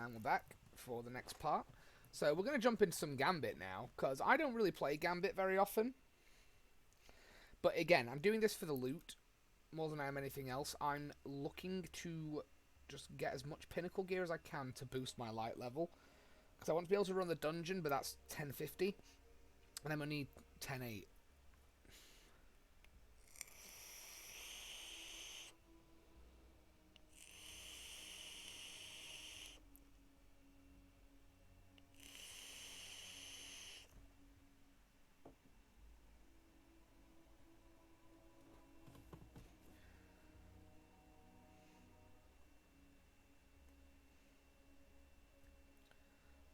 And we're back for the next part. So we're going to jump into some Gambit now, because I don't really play Gambit very often. But again, I'm doing this for the loot more than I am anything else. I'm looking to just get as much pinnacle gear as I can to boost my light level. Because I want to be able to run the dungeon, but that's 1050. And I'm only 10.8.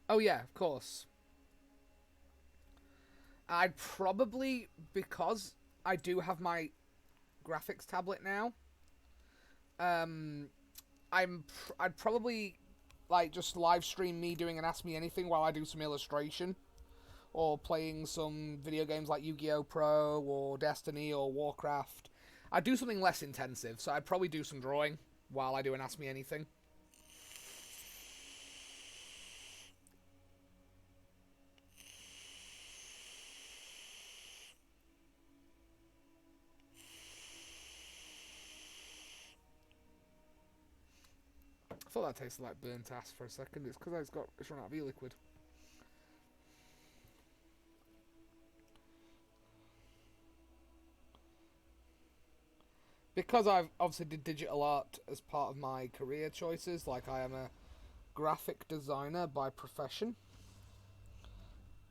Oh yeah, of course. I'd probably, because I do have my graphics tablet now, I'd probably like just live stream me doing an Ask Me Anything while I do some illustration, or playing some video games like Yu-Gi-Oh! Pro or Destiny or Warcraft. I'd do something less intensive, so I'd probably do some drawing while I do an Ask Me Anything. I thought that tasted like burnt ass for a second. It's because it's run out of e-liquid. Because I've obviously did digital art as part of my career choices, like I am a graphic designer by profession.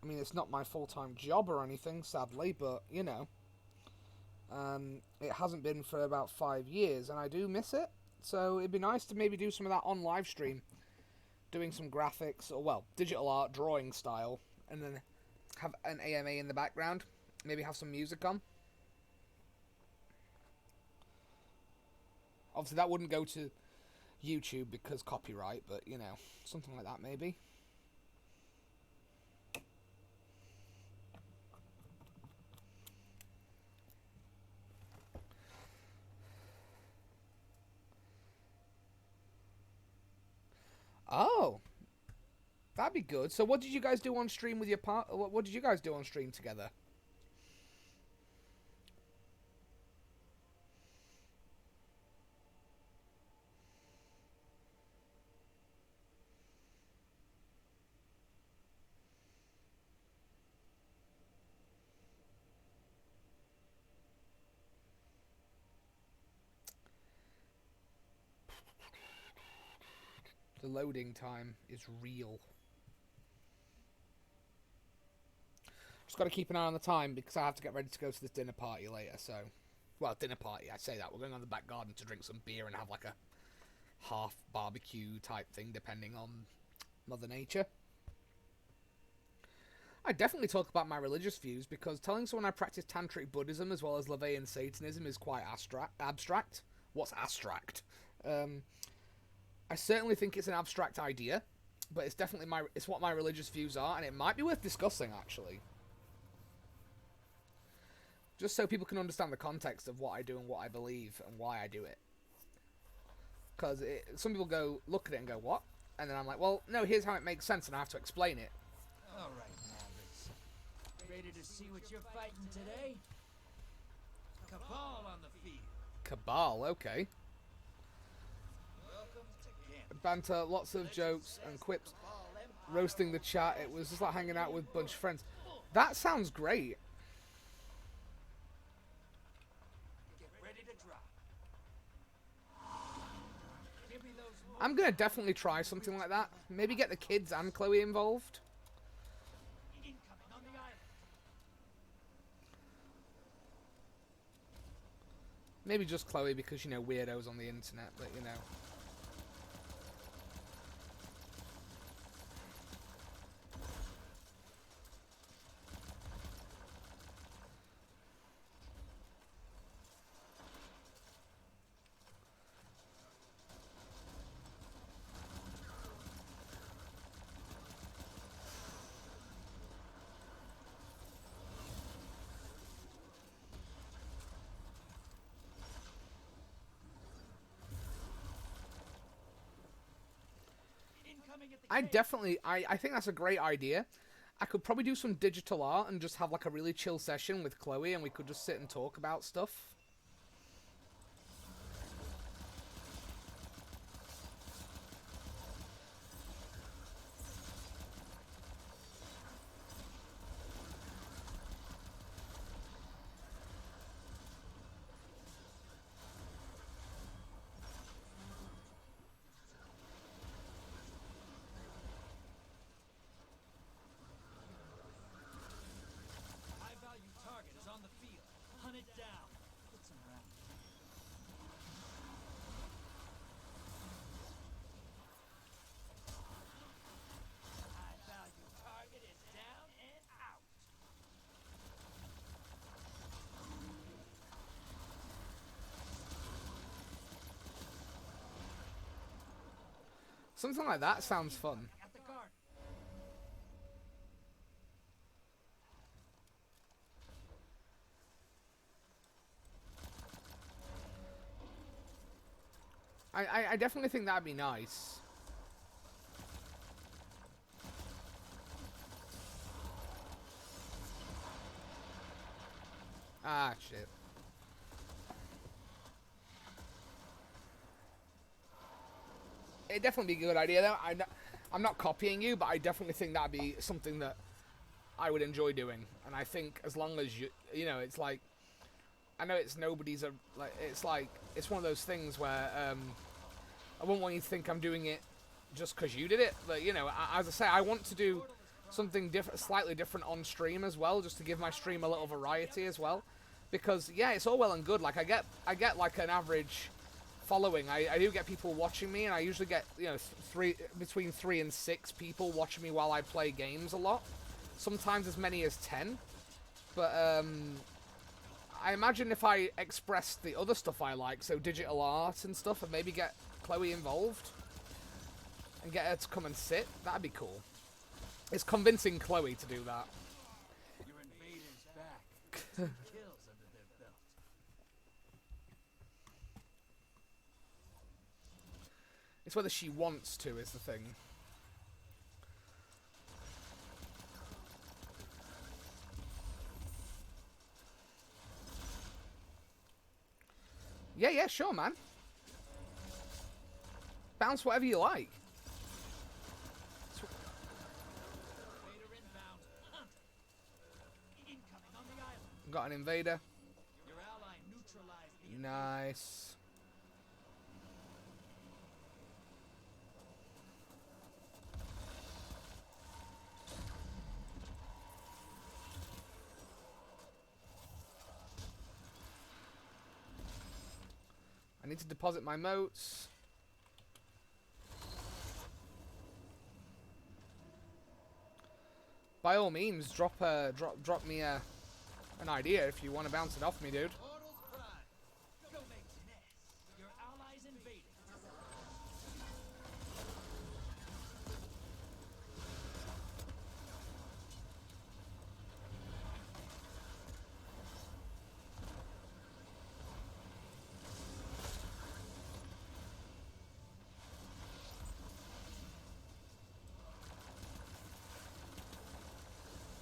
I mean, it's not my full-time job or anything, sadly, but, you know. It hasn't been for about 5 years, and I do miss it. So it'd be nice to maybe do some of that on live stream. Doing some graphics, or, well, digital art, drawing style, and then have an AMA in the background. Maybe have some music on. Obviously, that wouldn't go to YouTube because copyright, but, you know, something like that maybe. Oh, that'd be good. So what did you guys do on stream with your part? What did you guys do on stream together? The loading time is real. Just got to keep an eye on the time because I have to get ready to go to this dinner party later. So, well, dinner party. I say that we're going on the back garden to drink some beer and have like a half barbecue type thing, depending on Mother Nature. I definitely talk about my religious views because telling someone I practice tantric Buddhism as well as LaVeyan Satanism is quite abstract. What's abstract? I certainly think it's an abstract idea, but it's definitely it's what my religious views are, and it might be worth discussing actually. Just so people can understand the context of what I do and what I believe and why I do it. Because some people go look at it and go, what? And then I'm like, well, no, here's how it makes sense, and I have to explain it. All right, Mavericks. Ready to see what you're fighting today? Cabal on the field. Cabal, okay. Welcome to Gambit. Banter, lots of jokes and quips. Roasting the chat. It was just like hanging out with a bunch of friends. That sounds great. Get ready to drop. I'm gonna definitely try something like that. Maybe get the kids and Chloe involved. Incoming on the island. Maybe just Chloe because, you know, weirdos on the internet, but, you know. Incoming at the I cave. definitely, I think that's a great idea. I could probably do some digital art and just have like a really chill session with Chloe, and we could just sit and talk about stuff. High value target is on the field. Hunt it down. Put some around. High value target is down and out. Something like that sounds fun. At the garden. I definitely think that'd be nice. Ah, shit. It'd definitely be a good idea, though. I'm not copying you, but I definitely think that'd be something that I would enjoy doing. And I think as long as you know, it's like, I know it's nobody's it's one of those things where I wouldn't want you to think I'm doing it just because you did it. But you know, as I say, I want to do something different, slightly different on stream as well, just to give my stream a little variety as well. Because yeah, it's all well and good. Like I get like an average following. I do get people watching me, and I usually get, you know, between 3 and 6 people watching me while I play games a lot. Sometimes as many as 10. But I imagine if I expressed the other stuff I like, so digital art and stuff, and maybe get Chloe involved and get her to come and sit, that'd be cool. It's convincing Chloe to do that. Your invader's back. 2 kills under their belt. It's whether she wants to is the thing. Yeah, sure, man. Bounce whatever you like. Invader inbound. Hunt. Incoming on the island. Got an invader. Your ally neutralized the invader. Nice. I need to deposit my motes. By all means, drop me an idea if you want to bounce it off me, dude. Portal's prime. Go make nest. Your allies invading.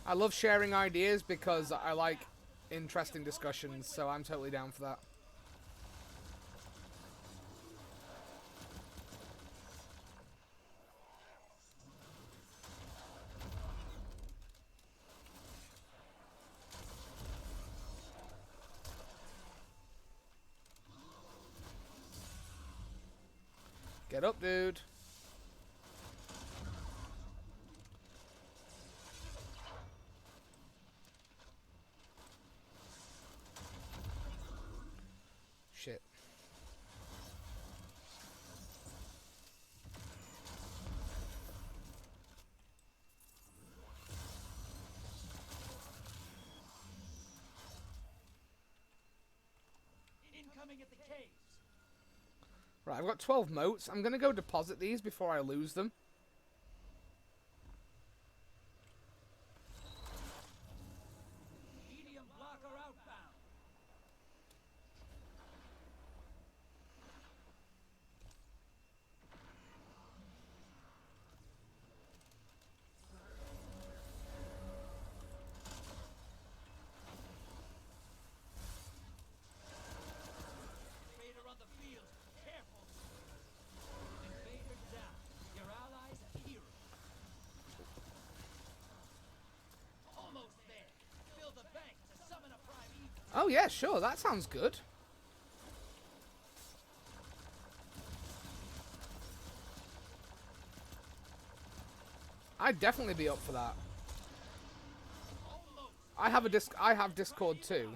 I love sharing ideas because I like interesting discussions, so I'm totally down for that. Get up, dude. Shit. Incoming at the caves. Right, I've got 12 motes. I'm going to go deposit these before I lose them. Medium blocker outbound. yeah, sure. That sounds good. I'd definitely be up for that. I have Discord too.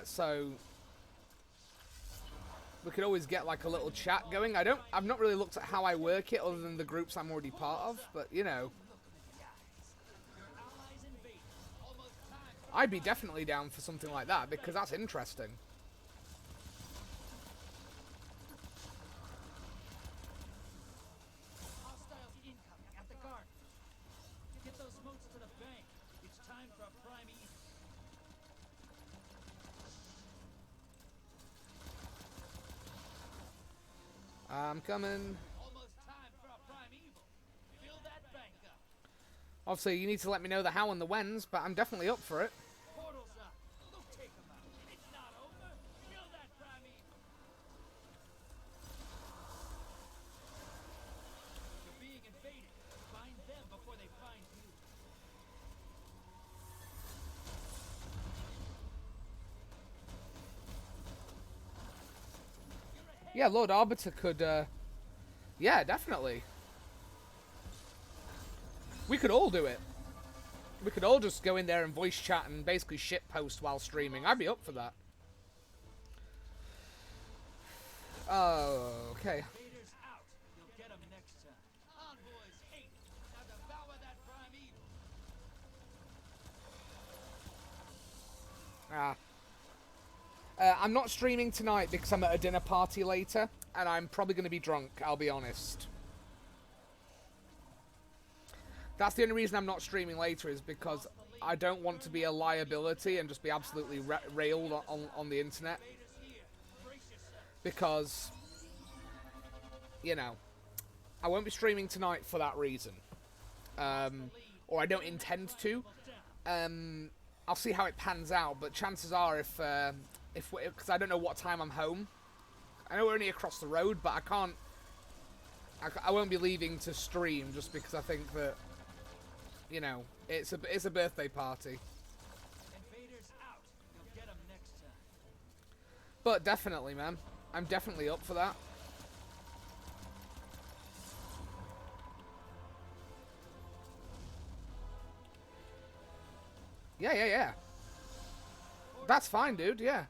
So we could always get like a little chat going. I've not really looked at how I work it other than the groups I'm already part of, but you know. I'd be definitely down for something like that because that's interesting. Hostiles incoming at the guard. Get those moats to the bank. It's time for a prime evil. I'm coming. Almost time for a prime evil. Fill that bank up. Obviously, you need to let me know the how and the whens, but I'm definitely up for it. Portals up. Go take them out. It's not over. Fill that prime evil. You're being invaded. Find them before they find you. Yeah, Lord Arbiter could, yeah, definitely. We could all do it. We could all just go in there and voice chat and basically shitpost while streaming. I'd be up for that. Oh, okay. Invaders out. You'll get them next time. Envoys hate. Now devour that prime evil. I'm not streaming tonight because I'm at a dinner party later, and I'm probably going to be drunk, I'll be honest. That's the only reason I'm not streaming later, is because I don't want to be a liability and just be absolutely railed on the internet. Because, you know, I won't be streaming tonight for that reason. Or I don't intend to. I'll see how it pans out, but chances are because I don't know what time I'm home. I know we're only across the road, but I won't be leaving to stream just because I think that, you know, it's a birthday party. Invaders out. You'll get them next time. But definitely, man, I'm definitely up for that. Yeah. That's fine, dude, yeah.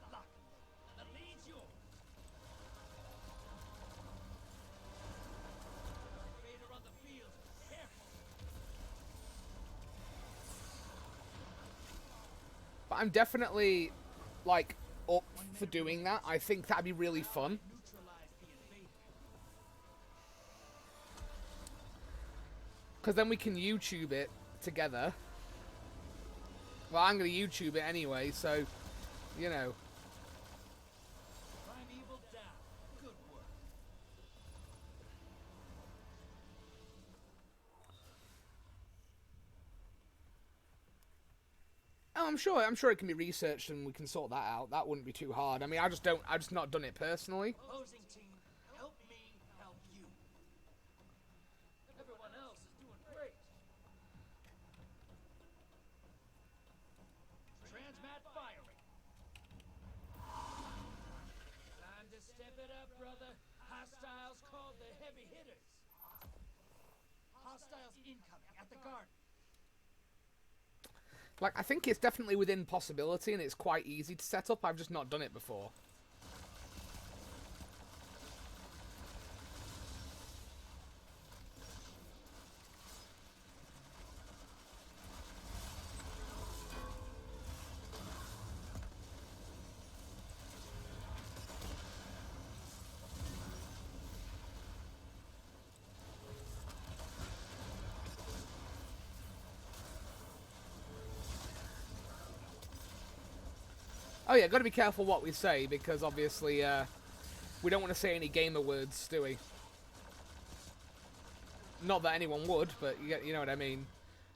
The lead's yours. Invader on the field. Careful. But I'm definitely, like, up for doing that. I think that'd be really fun. Neutralize the invader. Because then we can YouTube it together. Well, I'm going to YouTube it anyway, so, you know. Prime evil down. Good work. Oh, I'm sure it can be researched and we can sort that out. That wouldn't be too hard. I mean, I've just not done it personally. Opposing team, help me, help you. Everyone else is doing great. Transmat firing. Time to step it up, brother. Hostiles called the heavy hitters. Hostiles incoming at the garden. Like, I think it's definitely within possibility and it's quite easy to set up. I've just not done it before. Oh yeah, got to be careful what we say because obviously we don't want to say any gamer words, do we? Not that anyone would, but you know what I mean.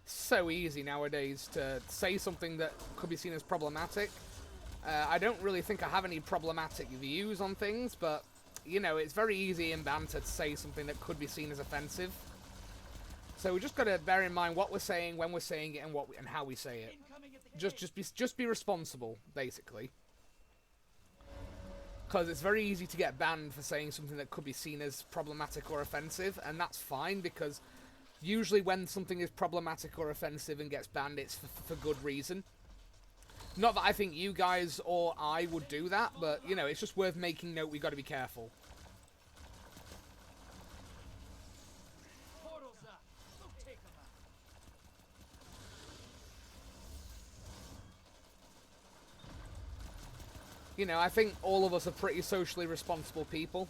So easy nowadays to say something that could be seen as problematic. I don't really think I have any problematic views on things, but you know, it's very easy in banter to say something that could be seen as offensive. So we just got to bear in mind what we're saying, when we're saying it, and and how we say it. Incoming at the gate. Just be responsible, basically. Because it's very easy to get banned for saying something that could be seen as problematic or offensive, and that's fine, because usually when something is problematic or offensive and gets banned, it's for good reason. Not that I think you guys or I would do that, but, you know, it's just worth making note. We've got to be careful. Portals up. Go take 'em out. You know, I think all of us are pretty socially responsible people.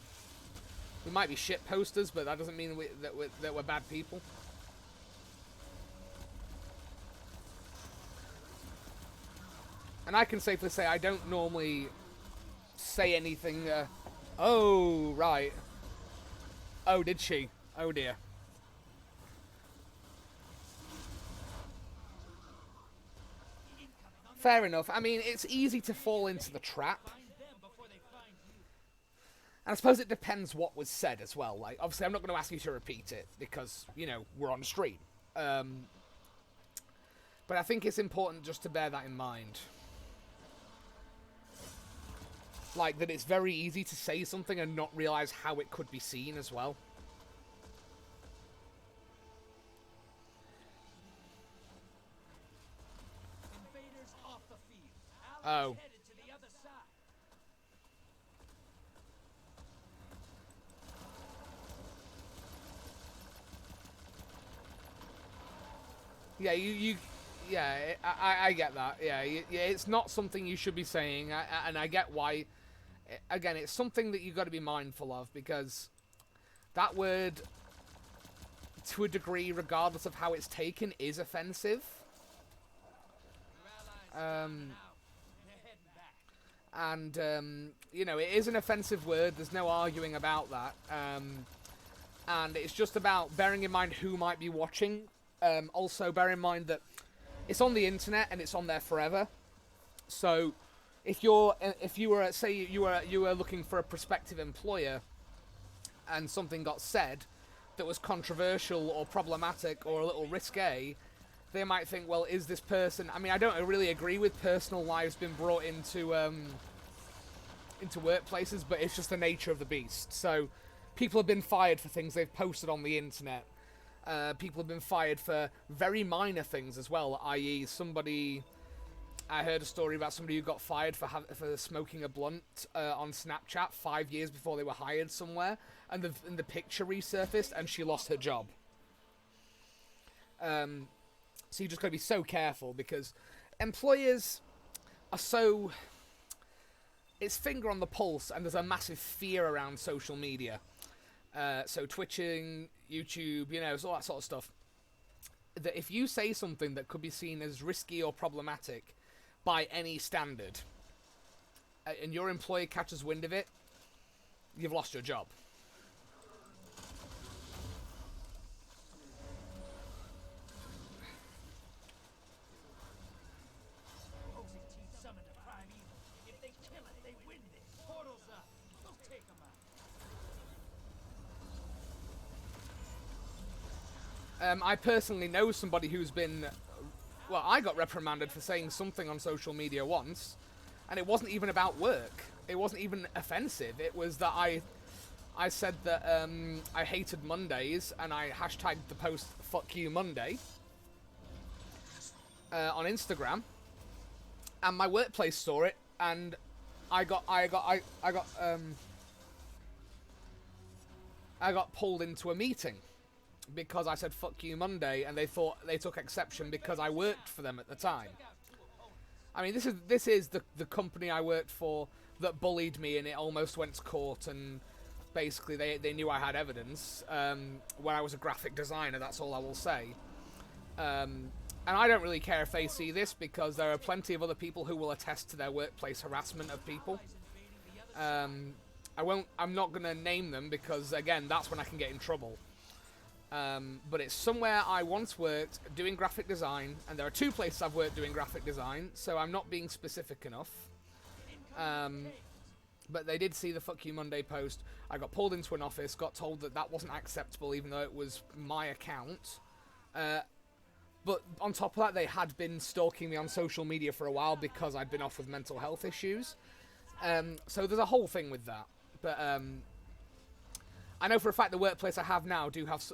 We might be shit posters, but that doesn't mean that we're bad people. And I can safely say I don't normally say anything, oh, right. Oh, did she? Oh, dear. Fair enough. I mean, it's easy to fall into the trap. Find them before they find you. And I suppose it depends what was said as well. Like, obviously, I'm not going to ask you to repeat it because, you know, we're on a stream. But I think it's important just to bear that in mind. Like, that it's very easy to say something and not realize how it could be seen as well. Invaders off the field. Oh. Allies headed to the other side. Yeah, yeah, I get that. Yeah, it's not something you should be saying, and I get why. Again, it's something that you've got to be mindful of, because that word, to a degree, regardless of how it's taken, is offensive. Your allies out. They're heading back. And, you know, it is an offensive word. There's no arguing about that. And it's just about bearing in mind who might be watching. Also, bear in mind that it's on the internet and it's on there forever. So, if you were, say, you were looking for a prospective employer, and something got said that was controversial or problematic or a little risque, they might think, well, is this person... I mean, I don't really agree with personal lives being brought into workplaces, but it's just the nature of the beast. So, people have been fired for things they've posted on the internet. People have been fired for very minor things as well, i.e. somebody... I heard a story about somebody who got fired for smoking a blunt on Snapchat 5 years before they were hired somewhere, and the picture resurfaced, and she lost her job. So you just got to be so careful, because employers are so... It's finger on the pulse, and there's a massive fear around social media. So twitching, YouTube, you know, all that sort of stuff. That if you say something that could be seen as risky or problematic by any standard, and your employer catches wind of it, you've lost your job. Opposing team summoned a prime evil. If they kill it, they win this. Portals up. Go take 'em out. I personally know somebody who's been... Well, I got reprimanded for saying something on social media once, and it wasn't even about work. It wasn't even offensive. It was that I said that I hated Mondays, and I hashtagged the post "Fuck You Monday" on Instagram, and my workplace saw it, and I got pulled into a meeting because I said "Fuck You Monday," and they took exception because I worked for them at the time. I mean, this is the company I worked for that bullied me, and it almost went to court, and basically they knew I had evidence when I was a graphic designer. That's all I will say. And I don't really care if they see this, because there are plenty of other people who will attest to their workplace harassment of people. I'm not going to name them, because again, that's when I can get in trouble. But it's somewhere I once worked doing graphic design, and there are two places I've worked doing graphic design, so I'm not being specific enough. But they did see the "Fuck You Monday" post. I got pulled into an office, got told that that wasn't acceptable, even though it was my account. But on top of that, they had been stalking me on social media for a while because I'd been off with mental health issues. So there's a whole thing with that. But I know for a fact the workplace I have now do have,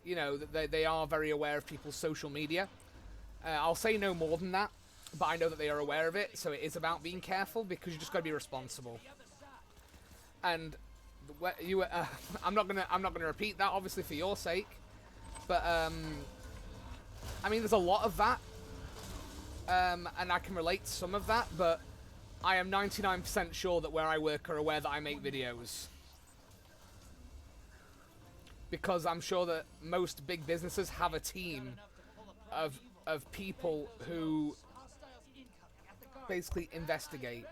you know, they are very aware of people's social media. I'll say no more than that, but I know that they are aware of it. So it is about being careful because you just got to be responsible. And I'm not gonna repeat that obviously for your sake, but I mean, there's a lot of that, and I can relate to some of that, but I am 99% sure that where I work are aware that I make videos. Because I'm sure that most big businesses have a team of people who basically investigate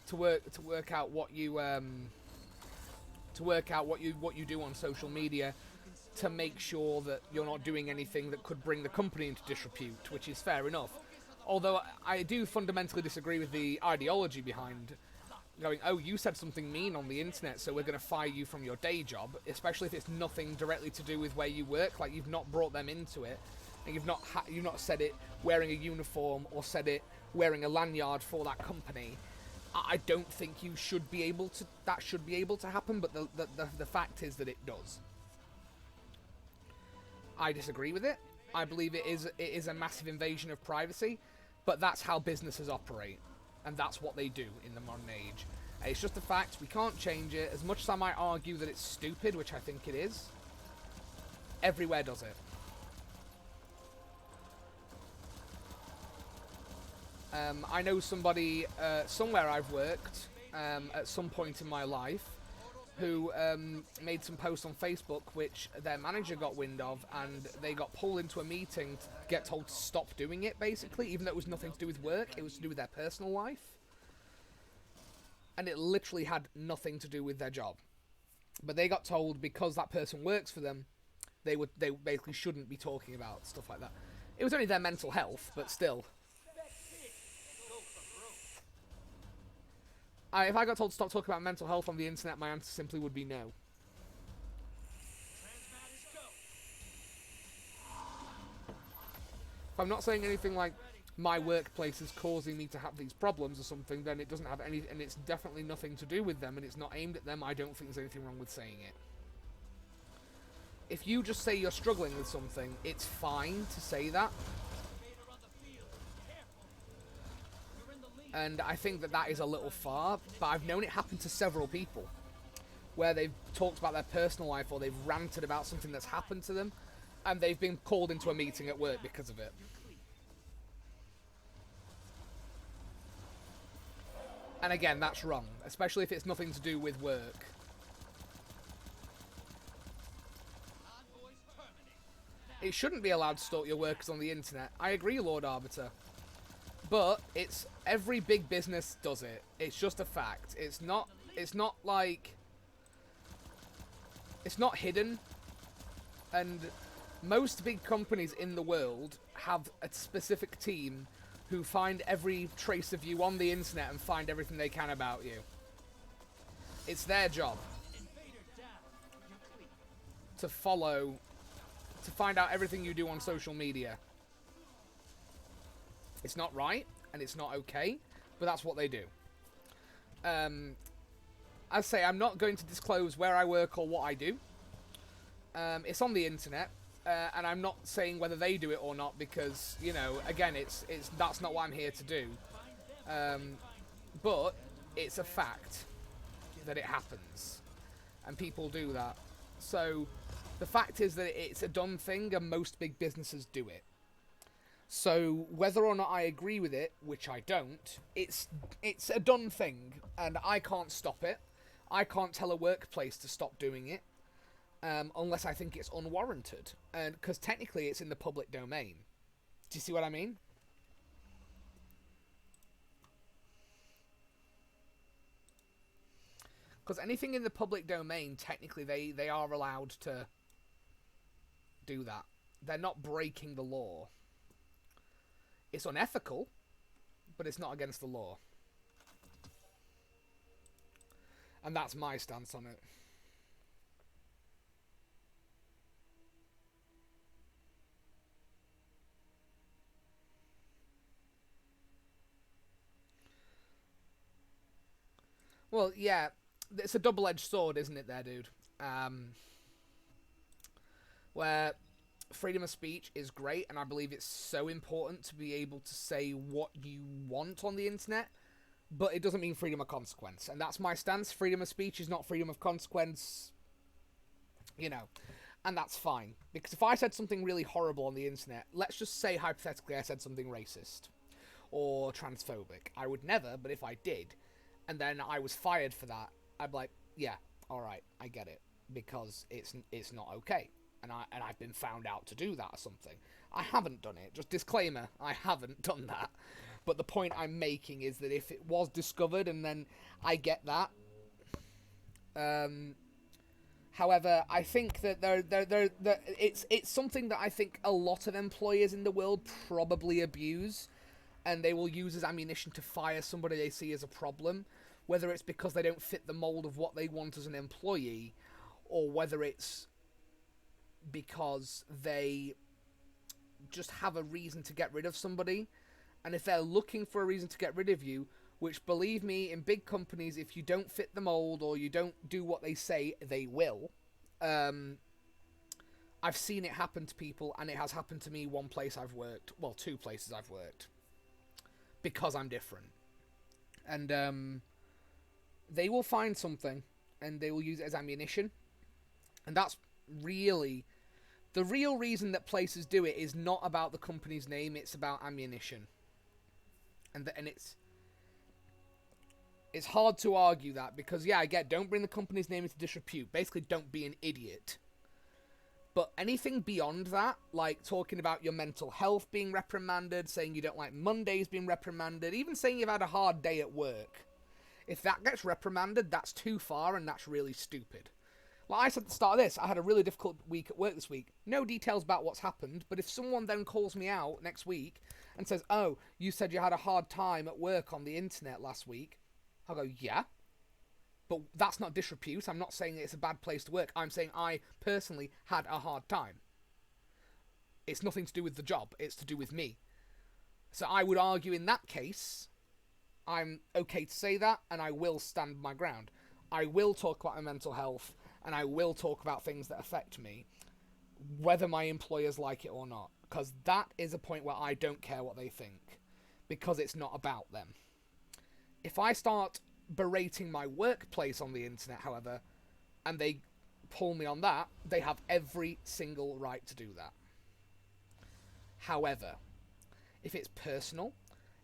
to work out what you do on social media, to make sure that you're not doing anything that could bring the company into disrepute, which is fair enough. Although I do fundamentally disagree with the ideology behind going, oh, you said something mean on the internet, so we're going to fire you from your day job, especially if it's nothing directly to do with where you work, like you've not brought them into it, and you've not said it wearing a uniform or said it wearing a lanyard for that company. I don't think you should be able to. That should be able to happen, but the fact is that it does. I disagree with it. I believe it is a massive invasion of privacy, but that's how businesses operate, and that's what they do in the modern age. It's just a fact. We can't change it. As much as I might argue that it's stupid, which I think it is, everywhere does it. I know somebody somewhere I've worked at some point in my life who made some posts on Facebook which their manager got wind of, and they got pulled into a meeting to get told to stop doing it, basically, even though it was nothing to do with work. It was to do with their personal life. And it literally had nothing to do with their job. But they got told because that person works for them, they basically shouldn't be talking about stuff like that. It was only their mental health, but still. If I got told to stop talking about mental health on the internet, my answer simply would be no. If I'm not saying anything like my workplace is causing me to have these problems or something, then it doesn't have any, and it's definitely nothing to do with them, and it's not aimed at them. I don't think there's anything wrong with saying it. If you just say you're struggling with something, it's fine to say that. And I think that is a little far, but I've known it happen to several people, where they've talked about their personal life or they've ranted about something that's happened to them, and they've been called into a meeting at work because of it. And again, that's wrong, especially if it's nothing to do with work. It shouldn't be allowed to stalk your workers on the internet. I agree, Lord Arbiter. But it's every big business does it. It's just a fact. It's not hidden. And most big companies in the world have a specific team who find every trace of you on the internet and find everything they can about you. It's their job to find out everything you do on social media. It's not right, and it's not okay, but that's what they do. I say I'm not going to disclose where I work or what I do. It's on the internet, and I'm not saying whether they do it or not because, you know, again, that's not what I'm here to do. But it's a fact that it happens, and people do that. So the fact is that it's a done thing, and most big businesses do it. So whether or not I agree with it, which I don't, it's a done thing, and I can't stop it. I can't tell a workplace to stop doing it, unless I think it's unwarranted, and because technically it's in the public domain. Do you see what I mean? Because anything in the public domain, technically they are allowed to do that. They're not breaking the law. It's unethical, but it's not against the law. And that's my stance on it. Well, yeah, it's a double-edged sword, isn't it, there, dude? Where freedom of speech is great, and I believe it's so important to be able to say what you want on the internet, but it doesn't mean freedom of consequence. And that's my stance. Freedom of speech is not freedom of consequence, you know. And that's fine. Because if I said something really horrible on the internet, let's just say hypothetically I said something racist or transphobic. I would never, but if I did, and then I was fired for that, I'd be like, yeah, alright, I get it. Because it's not okay. And I've been found out to do that or something. I haven't done it. Just disclaimer, I haven't done that. But the point I'm making is that if it was discovered and then I get that, however, I think that it's something that I think a lot of employers in the world probably abuse, and they will use as ammunition to fire somebody they see as a problem, whether it's because they don't fit the mold of what they want as an employee, or whether it's because they just have a reason to get rid of somebody. And if they're looking for a reason to get rid of you, which, believe me, in big companies, if you don't fit the mold or you don't do what they say, they will. I've seen it happen to people, and it has happened to me one place I've worked. Well, two places I've worked. Because I'm different. And they will find something, and they will use it as ammunition. And that's really... The real reason that places do it is not about the company's name, it's about ammunition. And it's hard to argue that, because, yeah, I get, don't bring the company's name into disrepute. Basically, don't be an idiot. But anything beyond that, like talking about your mental health being reprimanded, saying you don't like Mondays being reprimanded, even saying you've had a hard day at work, if that gets reprimanded, that's too far, and that's really stupid. Like I said at the start of this, I had a really difficult week at work this week. No details about what's happened, but if someone then calls me out next week and says, oh, you said you had a hard time at work on the internet last week, I'll go, yeah. But that's not disrepute. I'm not saying it's a bad place to work. I'm saying I personally had a hard time. It's nothing to do with the job. It's to do with me. So I would argue in that case, I'm okay to say that, and I will stand my ground. I will talk about my mental health, and I will talk about things that affect me, whether my employers like it or not. Because that is a point where I don't care what they think. Because it's not about them. If I start berating my workplace on the internet, however, and they pull me on that, they have every single right to do that. However, if it's personal,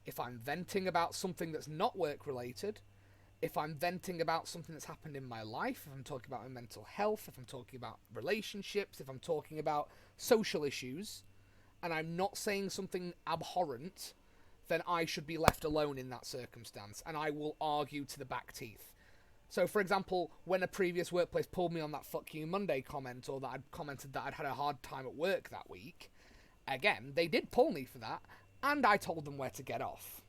if I'm venting about something that's not work-related, if I'm venting about something that's happened in my life, if I'm talking about my mental health, if I'm talking about relationships, if I'm talking about social issues, and I'm not saying something abhorrent, then I should be left alone in that circumstance, and I will argue to the back teeth. So, for example, when a previous workplace pulled me on that fuck you Monday comment, or that I'd commented that I'd had a hard time at work that week, again, they did pull me for that, and I told them where to get off.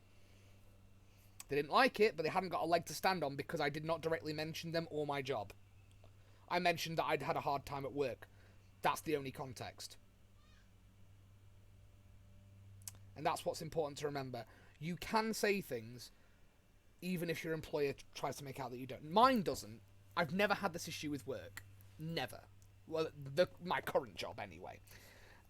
They didn't like it, but they hadn't got a leg to stand on because I did not directly mention them or my job. I mentioned that I'd had a hard time at work. That's the only context. And that's what's important to remember. You can say things even if your employer tries to make out that you don't. Mine doesn't. I've never had this issue with work. Never. Well, my current job anyway.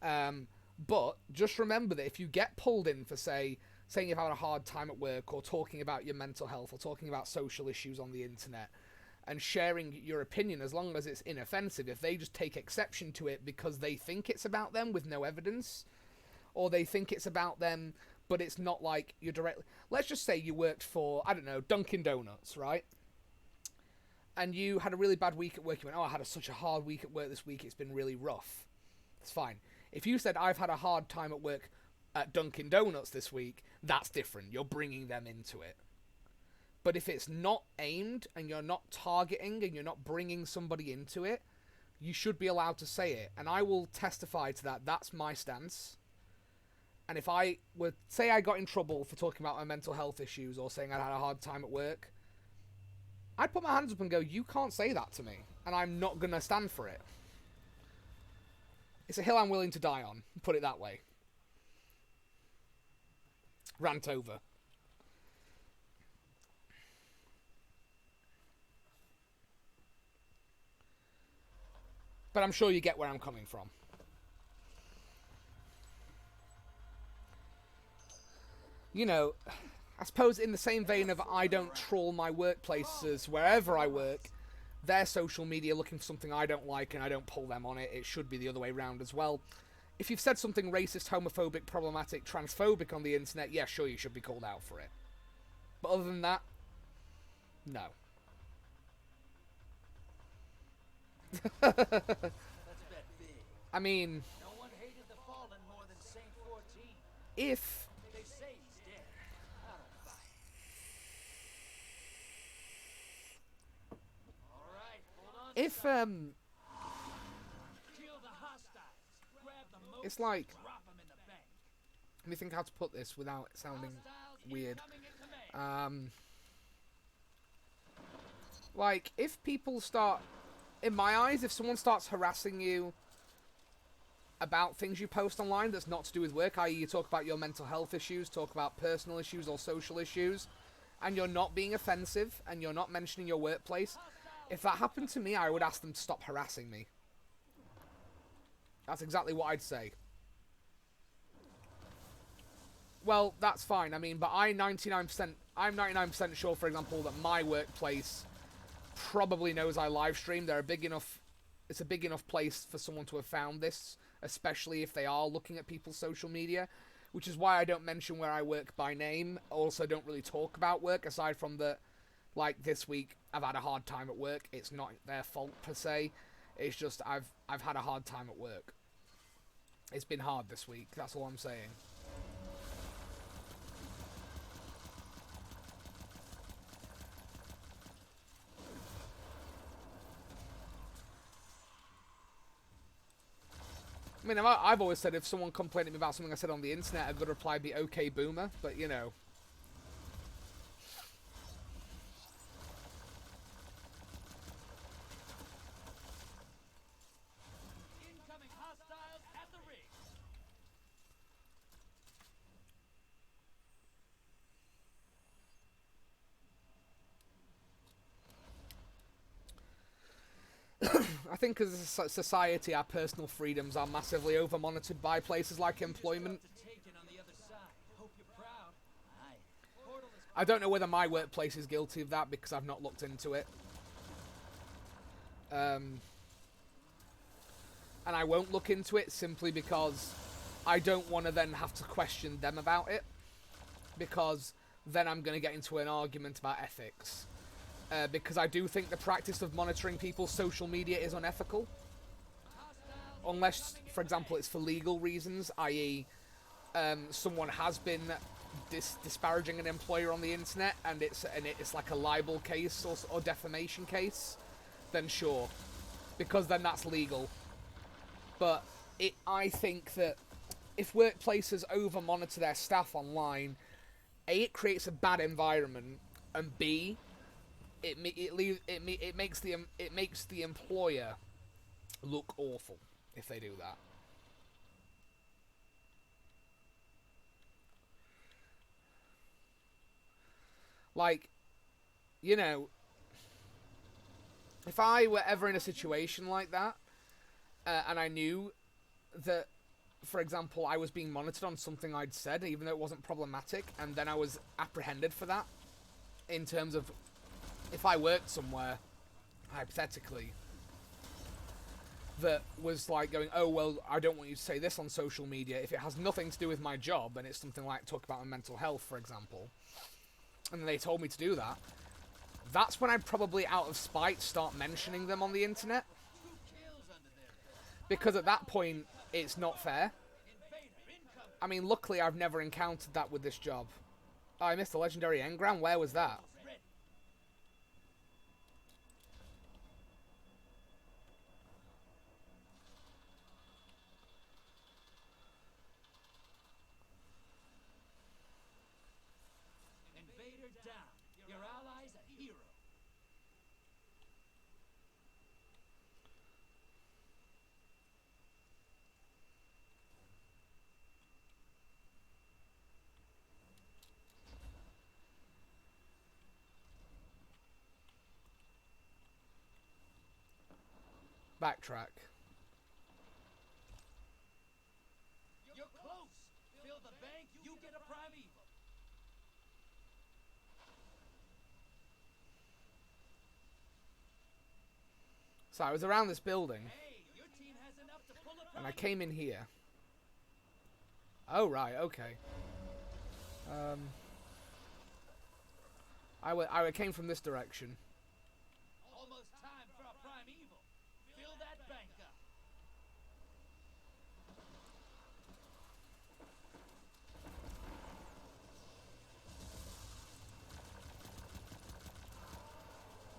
But just remember that if you get pulled in for, saying you've had a hard time at work, or talking about your mental health, or talking about social issues on the internet, and sharing your opinion, as long as it's inoffensive, if they just take exception to it because they think it's about them with no evidence, or they think it's about them, but it's not like you're directly... Let's just say you worked for, I don't know, Dunkin' Donuts, right? And you had a really bad week at work. You went, oh, I had such a hard week at work this week, it's been really rough. It's fine. If you said, I've had a hard time at work at Dunkin' Donuts this week, that's different. You're bringing them into it. But if it's not aimed, and you're not targeting, and you're not bringing somebody into it, you should be allowed to say it. And I will testify to that. That's my stance. And if I would say I got in trouble for talking about my mental health issues, or saying I had a hard time at work, I'd put my hands up and go, you can't say that to me. And I'm not going to stand for it. It's a hill I'm willing to die on, put it that way. Rant over. But I'm sure you get where I'm coming from. You know, I suppose in the same vein of I don't troll my workplaces wherever I work, their social media looking for something I don't like and I don't pull them on it, it should be the other way around as well. If you've said something racist, homophobic, problematic, transphobic on the internet, yeah, sure, you should be called out for it. But other than that, no. That's a bit big. I mean, No one hated the fallen more than Saint 14. if They say he's dead. I don't buy it. Alright, hold on. if Kill the hostiles. Grab the moats. it's like, Drop them in the bank. let me think how to put this without it sounding Hostiles weird. incoming at command. Like, if people start, in my eyes, if someone starts harassing you about things you post online that's not to do with work, i.e. you talk about your mental health issues, talk about personal issues or social issues, and you're not being offensive, and you're not mentioning your workplace, if that happened to me, I would ask them to stop harassing me. That's exactly what I'd say. Well, that's fine, I mean, but I'm 99% sure, for example, that my workplace probably knows I live stream. It's a big enough place for someone to have found this, especially if they are looking at people's social media, which is why I don't mention where I work by name. Also don't really talk about work, aside from the, like, this week I've had a hard time at work. It's not their fault per se, it's just I've had a hard time at work. It's been hard this week, that's all I'm saying. I mean, I've always said if someone complained to me about something I said on the internet, a good reply would be, okay, boomer, but you know. Incoming hostiles at the ring. I think as a society, our personal freedoms are massively over-monitored by places like employment. To take it on the other side. Hope you're proud. Aye. Portal is I don't know whether my workplace is guilty of that because I've not looked into it. And I won't look into it simply because I don't want to then have to question them about it, because then I'm going to get into an argument about ethics. Because I do think the practice of monitoring people's social media is unethical. Unless, for example, it's for legal reasons, i.e. Someone has been disparaging an employer on the internet and it's like a libel case or defamation case, then sure. Because then that's legal. But I think that if workplaces over-monitor their staff online, A, it creates a bad environment, and B, it makes the employer look awful if they do that. Like, you know, if I were ever in a situation like that, and I knew that, for example, I was being monitored on something I'd said, even though it wasn't problematic, and then I was apprehended for that, in terms of if I worked somewhere, hypothetically, that was like going, oh, well, I don't want you to say this on social media, if it has nothing to do with my job, and it's something like talk about my mental health, for example, and they told me to do that, that's when I'd probably, out of spite, start mentioning them on the internet. Because at that point, it's not fair. I mean, luckily, I've never encountered that with this job. Oh, I missed the legendary engram? Where was that? Invader down. Your ally's a hero. Backtrack. primeval. So I was around this building, Hey, your team has enough to pull a and I primeval. came in here. Oh, right, okay. I came from this direction. Almost time for a primeval. Fill that bank up.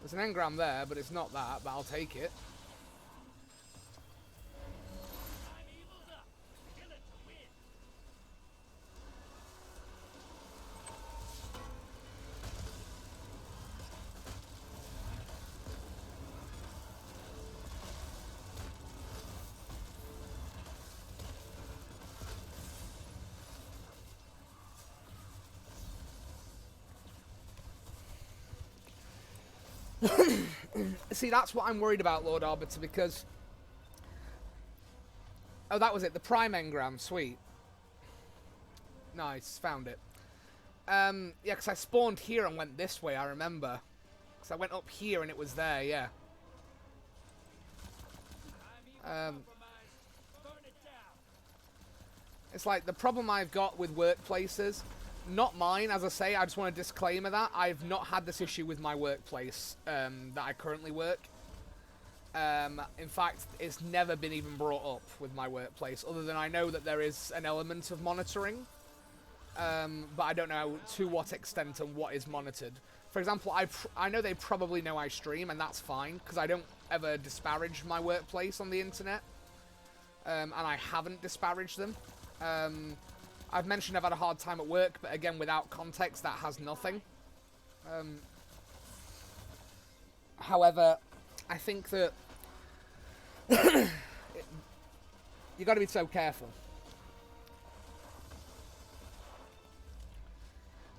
There's an engram there, but it's not that, but I'll take it. Primeval's up. Kill it to win. See, that's what I'm worried about, Lord Arbiter, because... Oh, that was it, the Prime engram, sweet. Nice, found it. Yeah, because I spawned here and went this way, I remember. Because I went up here and it was there, yeah. Compromised. Burn it down. It's like, the problem I've got with workplaces, not mine, as I say, I just want to disclaimer that. I've not had this issue with my workplace that I currently work. In fact, it's never been even brought up with my workplace, other than I know that there is an element of monitoring. But I don't know to what extent and what is monitored. For example, I know they probably know I stream, and that's fine, because I don't ever disparage my workplace on the internet. And I haven't disparaged them. I've mentioned I've had a hard time at work, but again, without context, that has nothing. However, I think that you got to be so careful.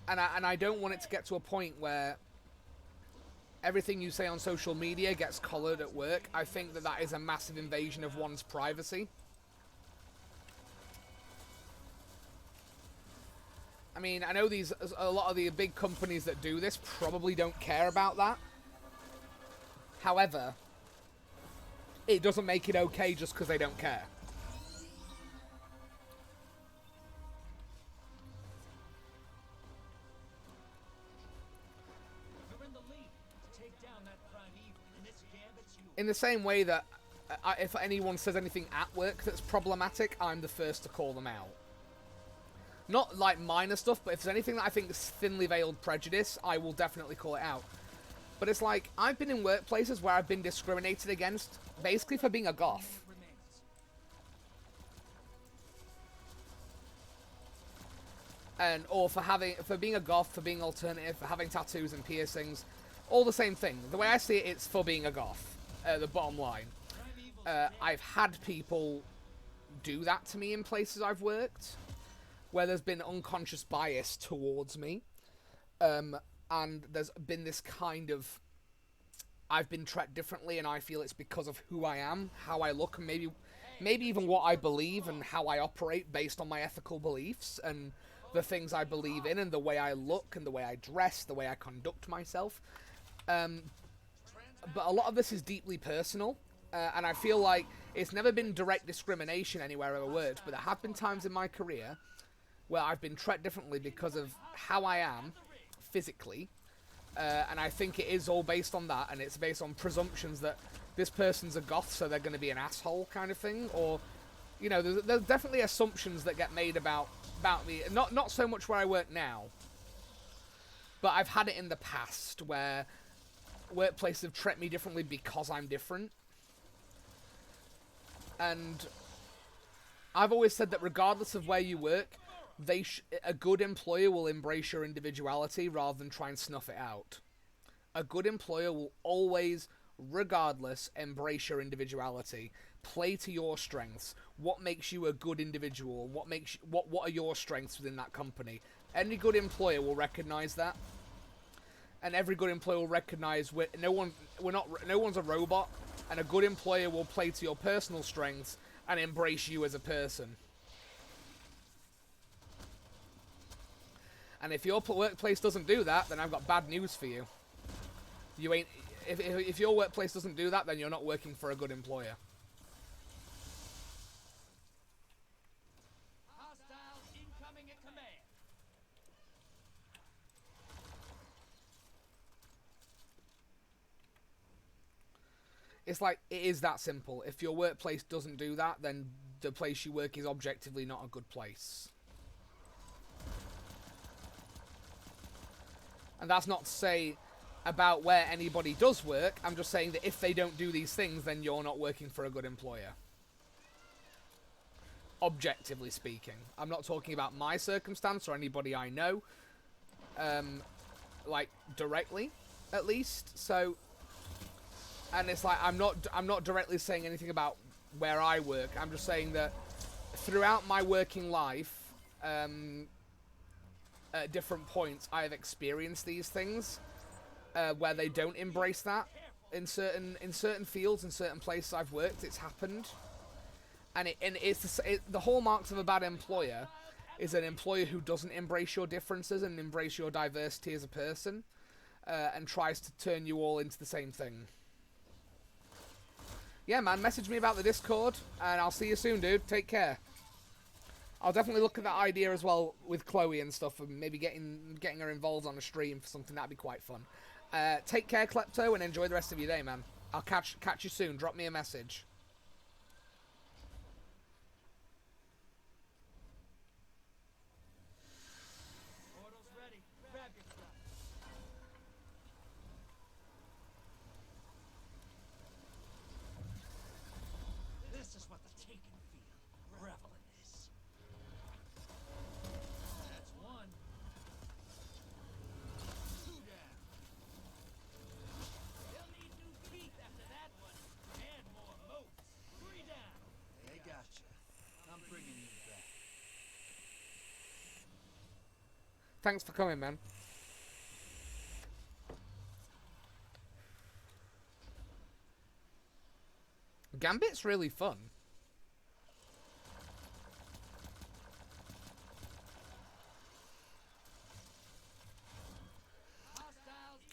And I don't want it to get to a point where everything you say on social media gets collared at work. I think that that is a massive invasion of one's privacy. I mean, I know a lot of the big companies that do this probably don't care about that. However, it doesn't make it okay just because they don't care. You're in the lead. Take down that primeval, and this gambit's you. In the same way that if anyone says anything at work that's problematic, I'm the first to call them out. Not like minor stuff, but if there's anything that I think is thinly veiled prejudice, I will definitely call it out. But it's like, I've been in workplaces where I've been discriminated against, basically for being a goth. Or for being a goth, for being alternative, for having tattoos and piercings. All the same thing. The way I see it, it's for being a goth. The bottom line. I've had people do that to me in places I've worked, where there's been unconscious bias towards me. And there's been this kind of... I've been treated differently, and I feel it's because of who I am, how I look, and maybe even what I believe and how I operate based on my ethical beliefs and the things I believe in and the way I look and the way I dress, the way I conduct myself. But a lot of this is deeply personal, and I feel like it's never been direct discrimination anywhere I've ever worked, but there have been times in my career where I've been treated differently because of how I am physically, and I think it is all based on that, and it's based on presumptions that this person's a goth, so they're going to be an asshole kind of thing, or, you know, there's definitely assumptions that get made about me, not so much where I work now, but I've had it in the past where workplaces have treated me differently because I'm different, and I've always said that regardless of where you work, a good employer will embrace your individuality rather than try and snuff it out. A good employer will always, regardless, embrace your individuality. Play to your strengths. What makes you a good individual? What are your strengths within that company? Any good employer will recognize that, and every good employer will recognize no one's a robot, and a good employer will play to your personal strengths and embrace you as a person. And if your workplace doesn't do that, then I've got bad news for you. You ain't. If your workplace doesn't do that, then you're not working for a good employer. Hostiles incoming at command. It's like, it is that simple. If your workplace doesn't do that, then the place you work is objectively not a good place. And that's not to say about where anybody does work. I'm just saying that if they don't do these things, then you're not working for a good employer. Objectively speaking. I'm not talking about my circumstance or anybody I know. Like, directly, at least. So... And it's like, I'm not directly saying anything about where I work. I'm just saying that throughout my working life, at different points, I have experienced these things where they don't embrace that in certain fields, in certain places I've worked. It's happened, and it's the hallmarks of a bad employer is an employer who doesn't embrace your differences and embrace your diversity as a person, and tries to turn you all into the same thing. Yeah, man, message me about the Discord, and I'll see you soon, dude. Take care. I'll definitely look at that idea as well with Chloe and stuff, and maybe getting her involved on a stream for something. That'd be quite fun. Take care, Klepto, and enjoy the rest of your day, man. I'll catch you soon. Drop me a message. Portal's ready. Grab your stuff. This is what the Taken feel. Revel in this. That's one. Two down. They'll need new teeth after that one. And more moats. Three down. They gotcha. I'm bringing you back. Thanks for coming, man. Gambit's really fun.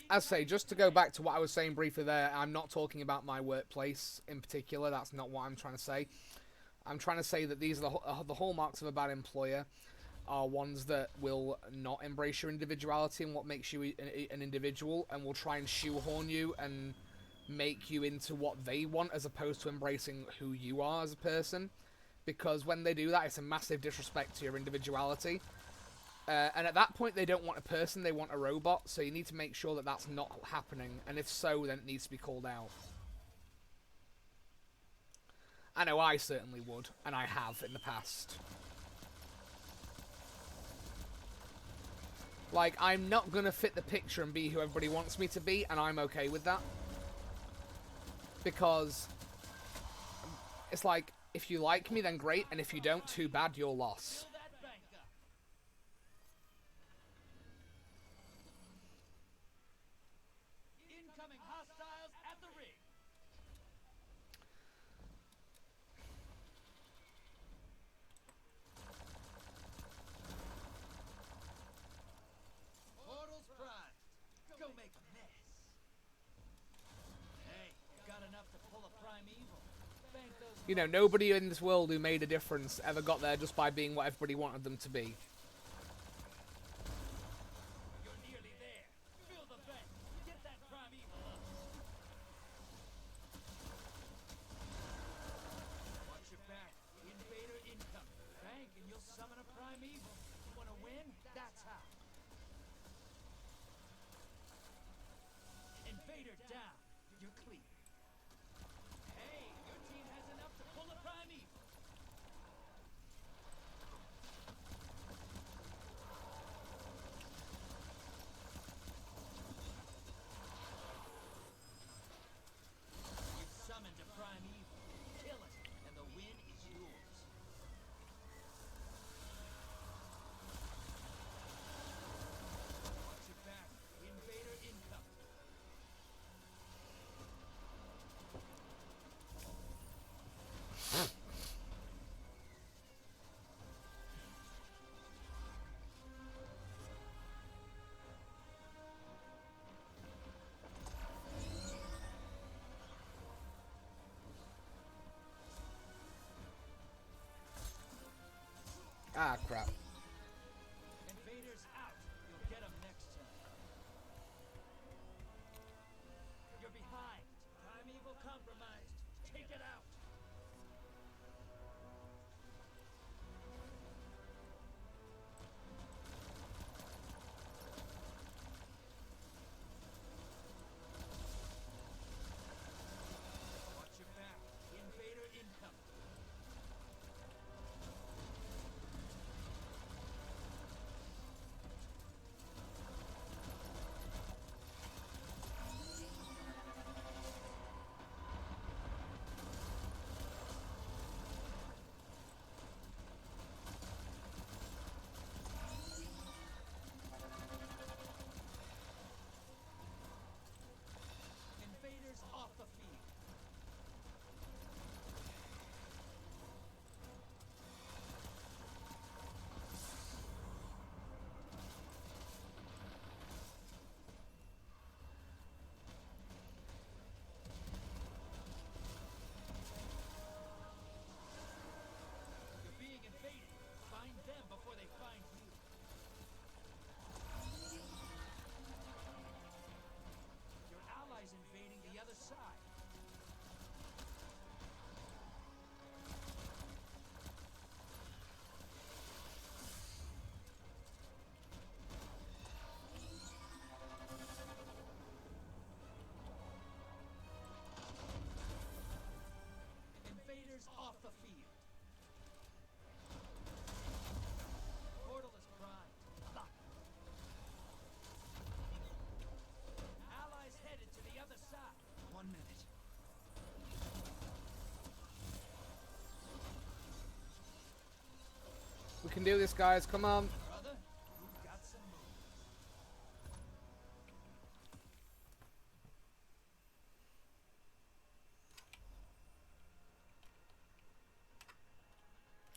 As I say, just to go back to what I was saying briefly there, I'm not talking about my workplace in particular. That's not what I'm trying to say. I'm trying to say that these are the hallmarks of a bad employer are ones that will not embrace your individuality and what makes you an individual, and will try and shoehorn you and make you into what they want as opposed to embracing who you are as a person. Because when they do that, it's a massive disrespect to your individuality. And at that point, they don't want a person, they want a robot. So you need to make sure that that's not happening. And if so, then it needs to be called out. I know I certainly would, and I have in the past. Like, I'm not going to fit the picture and be who everybody wants me to be, and I'm okay with that. Because it's like, if you like me, then great, and if you don't, too bad, your loss. Fill that bank up. Incoming hostiles at the rig. Portal's primed. Go make a mess. Hey, got enough to pull a primeval. Bank those. You know, nobody in this world who made a difference ever got there just by being what everybody wanted them to be. You're nearly there. Fill the bank. Get that primeval up. Watch your back. Invader incoming. Bank and you'll summon a primeval. You wanna win? That's how. Invader down. You're clear. Hey, your team has enough to pull a primeval. You've summoned a primeval. Kill it, and the win is yours. Watch your back. Invader incoming. Ah, crap. Invaders out. You'll get them next time. You're behind. Primeval compromised. Take it out. Watch your back. Invader incoming. Invaders off the field. You're being invaded. Find them before they find you. Your allies invading the other side. Invaders off the field. Portal is primed. Lock. Allies headed to the other side. 1 minute. We can do this, guys. Come on. Brother, you've got some moves.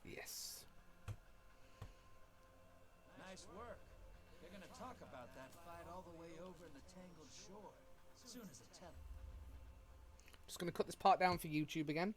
Yes. Nice work. They're gonna talk about that fight all the way over in the Tangled Shore. Soon as I tell them. Just going to cut this part down for YouTube again.